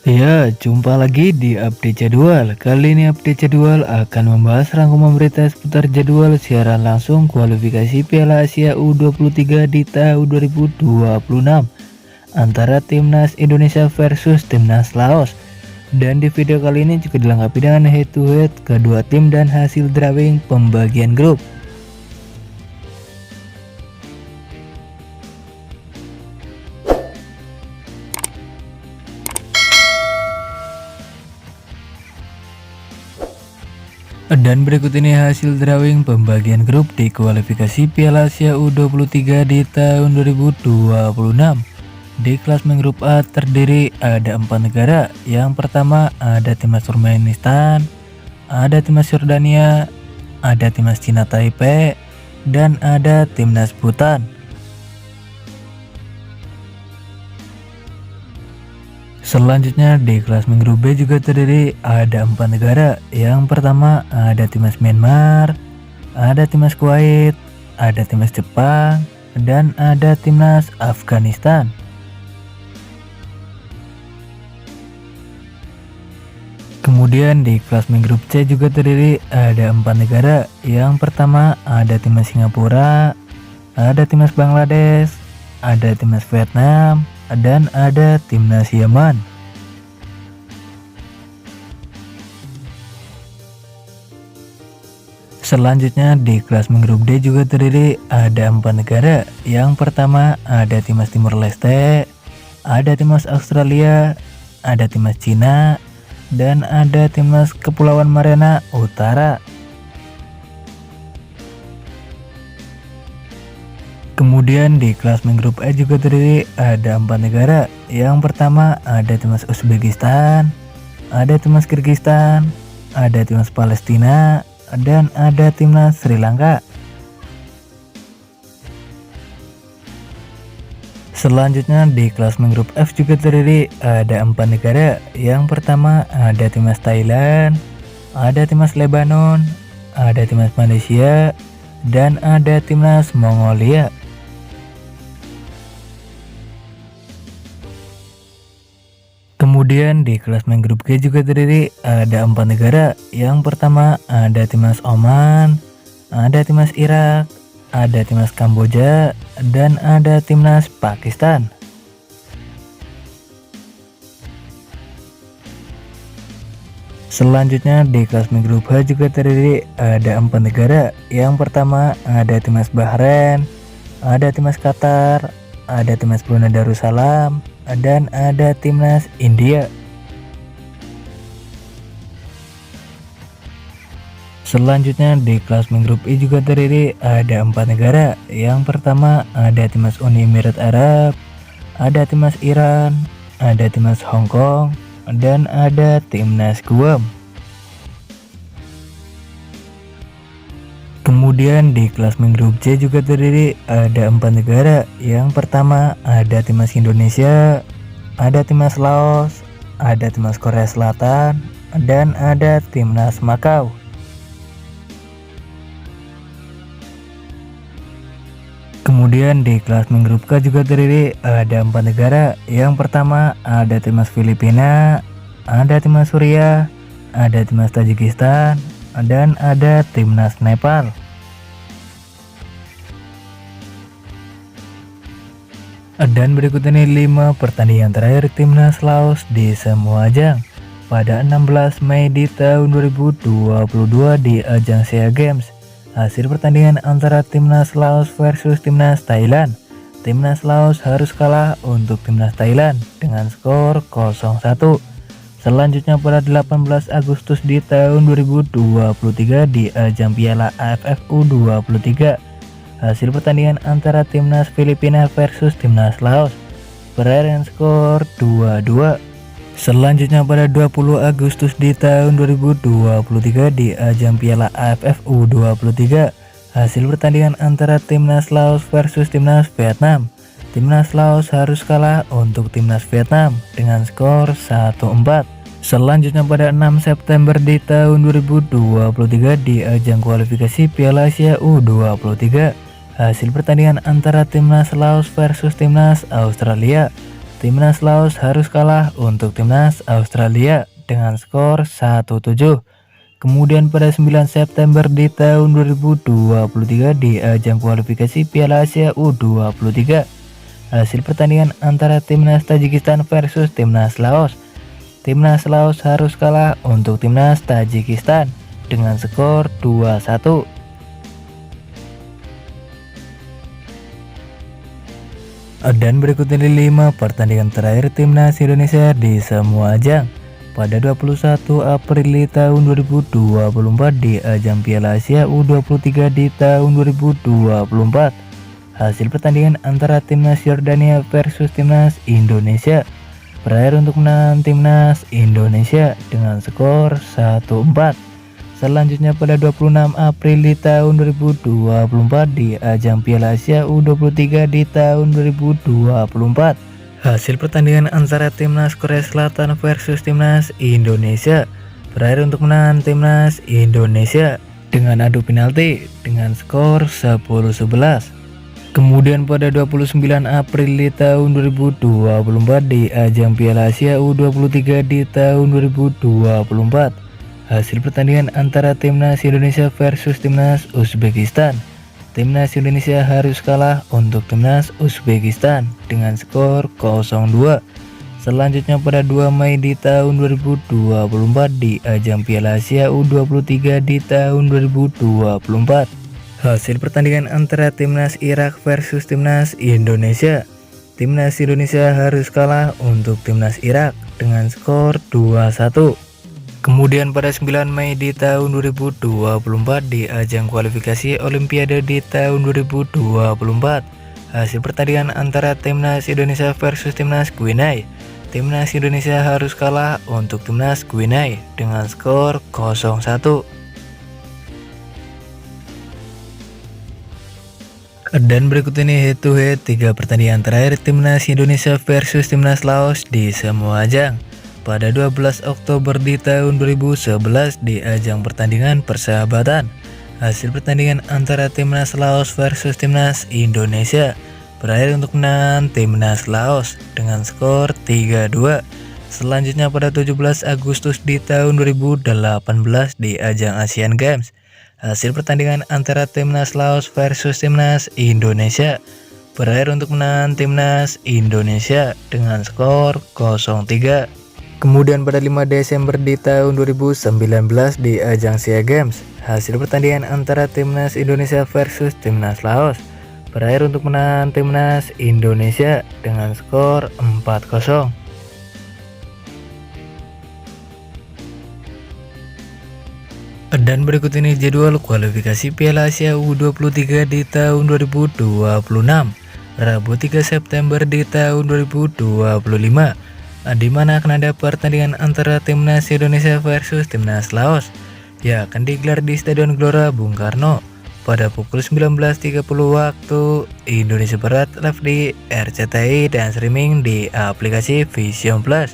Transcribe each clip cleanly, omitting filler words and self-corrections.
Ya, jumpa lagi di update jadwal. Kali ini update jadwal akan membahas rangkuman berita seputar jadwal siaran langsung kualifikasi Piala Asia U23 di tahun 2026 antara Timnas Indonesia versus Timnas Laos. Dan di video kali ini juga dilengkapi dengan head to head kedua tim dan hasil drawing pembagian grup. Dan berikut ini hasil drawing pembagian grup di kualifikasi Piala Asia U23 di tahun 2026. Di klasmen grup A terdiri ada 4 negara. Yang pertama ada timnas Turkmenistan, ada timnas Yordania, ada timnas Cina Taipei, dan ada timnas Bhutan. Selanjutnya di klasmen grup B juga terdiri ada 4 negara. Yang pertama ada timnas Myanmar, ada timnas Kuwait, ada timnas Jepang, dan ada timnas Afghanistan. Kemudian di klasmen grup C juga terdiri ada 4 negara. Yang pertama ada timnas Singapura, ada timnas Bangladesh, ada timnas Vietnam, dan ada timnas Yaman. Selanjutnya di klasmen grup D juga terdiri ada 4 negara. Yang pertama ada timnas Timor Leste, ada timnas Australia, ada timnas Cina, dan ada timnas Kepulauan Mariana Utara. Kemudian di klasmen grup E juga terdiri ada 4 negara. Yang pertama ada timnas Uzbekistan, ada timnas Kyrgyzstan, ada timnas Palestina, dan ada timnas Sri Lanka. Selanjutnya di klasmen grup F juga terdiri ada 4 negara. Yang pertama ada timnas Thailand, ada timnas Lebanon, ada timnas Malaysia, dan ada timnas Mongolia. Kemudian di klasmen grup G juga terdiri ada 4 negara. Yang pertama ada timnas Oman, ada timnas Irak, ada timnas Kamboja, dan ada timnas Pakistan. Selanjutnya di klasmen grup H juga terdiri ada 4 negara. Yang pertama ada timnas Bahrain, ada timnas Qatar, ada timnas Brunei Darussalam, dan ada timnas India. Selanjutnya di klasmen grup I juga terdiri ada 4 negara. Yang pertama ada timnas Uni Emirat Arab, ada timnas Iran, ada timnas Hong Kong, dan ada timnas Guam. Kemudian di klasmen grup C juga terdiri ada 4 negara. Yang pertama ada timnas Indonesia, ada timnas Laos, ada timnas Korea Selatan, dan ada timnas Makau. Kemudian di klasmen grup K juga terdiri ada 4 negara. Yang pertama ada timnas Filipina, ada timnas Suriah, ada timnas Tajikistan, dan ada timnas Nepal. Dan berikut ini 5 pertandingan terakhir timnas Laos di semua ajang. Pada 16 Mei di tahun 2022 di ajang SEA Games, hasil pertandingan antara timnas Laos versus timnas Thailand. Timnas Laos harus kalah untuk timnas Thailand dengan skor 0-1. Selanjutnya pada 18 Agustus di tahun 2023 di ajang Piala AFF U23, hasil pertandingan antara timnas Filipina versus timnas Laos berakhir dengan skor 2-2. Selanjutnya pada 20 Agustus di tahun 2023 di ajang Piala AFF U23, hasil pertandingan antara timnas Laos versus timnas Vietnam. Timnas Laos harus kalah untuk timnas Vietnam dengan skor 1-4. Selanjutnya pada 6 September di tahun 2023 di ajang kualifikasi Piala Asia U23, hasil pertandingan antara timnas Laos versus timnas Australia. Timnas Laos harus kalah untuk Timnas Australia dengan skor 1-7. Kemudian pada 9 September di tahun 2023 di ajang kualifikasi Piala Asia U23, hasil pertandingan antara Timnas Tajikistan versus Timnas Laos. Timnas Laos harus kalah untuk Timnas Tajikistan dengan skor 2-1. Dan berikut ini 5 pertandingan terakhir Timnas Indonesia di semua ajang pada 21 April di tahun 2024 di ajang Piala Asia U23 di tahun 2024. Hasil pertandingan antara Timnas Yordania versus Timnas Indonesia berakhir untuk menang Timnas Indonesia dengan skor 1-4. Selanjutnya pada 26 April di tahun 2024 di ajang Piala Asia U23 di tahun 2024. Hasil pertandingan antara Timnas Korea Selatan versus Timnas Indonesia berakhir untuk menang Timnas Indonesia dengan adu penalti dengan skor 10-11. Kemudian pada 29 April di tahun 2024 di ajang Piala Asia U23 di tahun 2024. Hasil pertandingan antara Timnas Indonesia versus Timnas Uzbekistan. Timnas Indonesia harus kalah untuk Timnas Uzbekistan dengan skor 0-2. Selanjutnya pada 2 Mei di tahun 2024 di ajang Piala Asia U23 di tahun 2024. Hasil pertandingan antara Timnas Irak versus Timnas Indonesia. Timnas Indonesia harus kalah untuk Timnas Irak dengan skor 2-1. Kemudian pada 9 Mei di tahun 2024 di ajang kualifikasi Olimpiade di tahun 2024, hasil pertandingan antara Timnas Indonesia versus Timnas Guinea. Timnas Indonesia harus kalah untuk Timnas Guinea dengan skor 0-1. Dan berikut ini head to head 3 pertandingan terakhir Timnas Indonesia versus Timnas Laos di semua ajang. Pada 12 Oktober di tahun 2011 di ajang pertandingan persahabatan, hasil pertandingan antara Timnas Laos versus Timnas Indonesia berakhir untuk menang Timnas Laos dengan skor 3-2. Selanjutnya pada 17 Agustus di tahun 2018 di ajang Asian Games, hasil pertandingan antara Timnas Laos versus Timnas Indonesia berakhir untuk menang Timnas Indonesia dengan skor 0-3. Kemudian pada 5 Desember di tahun 2019 di ajang SEA Games, hasil pertandingan antara Timnas Indonesia versus Timnas Laos berakhir untuk menang Timnas Indonesia dengan skor 4-0. Dan berikut ini jadwal kualifikasi Piala Asia U23 di tahun 2026, Rabu 3 September di tahun 2025. Di mana akan ada pertandingan antara Timnas Indonesia versus Timnas Laos yang akan digelar di Stadion Gelora Bung Karno pada pukul 19.30 waktu Indonesia Barat, live di RCTI dan streaming di aplikasi Vision Plus.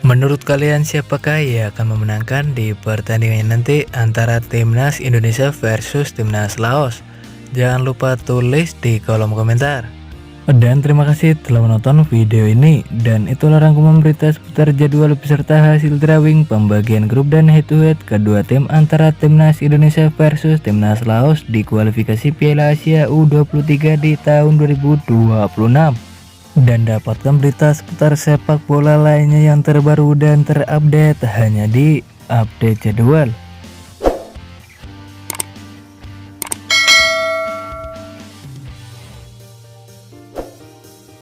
Menurut kalian siapakah yang akan memenangkan di pertandingan nanti antara Timnas Indonesia versus Timnas Laos? Jangan lupa tulis di kolom komentar. Dan terima kasih telah menonton video ini, dan itulah rangkuman berita seputar jadwal beserta hasil drawing pembagian grup dan head to head kedua tim antara Timnas Indonesia versus Timnas Laos di kualifikasi Piala Asia U23 di tahun 2026. Dan dapatkan berita seputar sepak bola lainnya yang terbaru dan terupdate hanya di Update Jadwal.